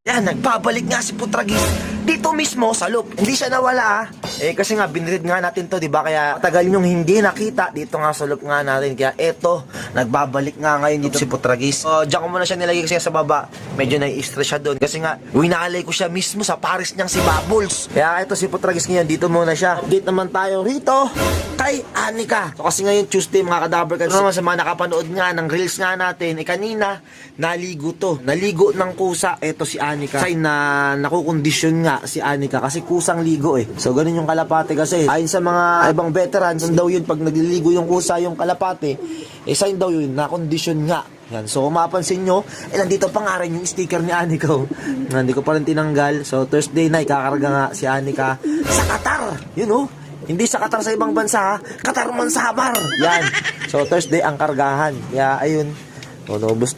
Yan, nagbabalik nga si Putragis dito mismo sa loop. Hindi siya nawala kasi nga binrid nga natin to, di ba? Kaya tagal nyong hindi nakita dito nga sa loop nga natin. Kaya eto, nagbabalik nga ngayon dito si Putragis. Diyan ko muna siya nilagay kasi sa baba. Medyo nai-stress siya doon kasi nga winalay ko siya mismo sa Paris niyang si Bubbles. Kaya eto si Putragis ngayon, dito muna siya. Dito naman tayo rito kay Anika. So kasi ngayon Tuesday mga kadaver, kasi naman sa mga nakapanood nga ng reels nga natin, kanina naligo to. Naligo ng kusa. Eto si Anika. Kasi na nakukondisyon nga si Anika kasi kusang ligo So ganun yung kalapate kasi. Ayon sa mga ibang veterans, daw yun pag nagliligo yung kusa yung kalapate, sign daw yun na kondisyon nga. Yan. So kung mapapansin nyo, nandito pa nga rin yung sticker ni Anika. Hindi ko pa rin tinanggal. So Thursday na ikakarga nga si Anika sa Qatar. Hindi sa Qatar sa ibang bansa Qatar man sa Hamar. Yan. So Thursday ang kargahan. Kaya ayun. Naubos na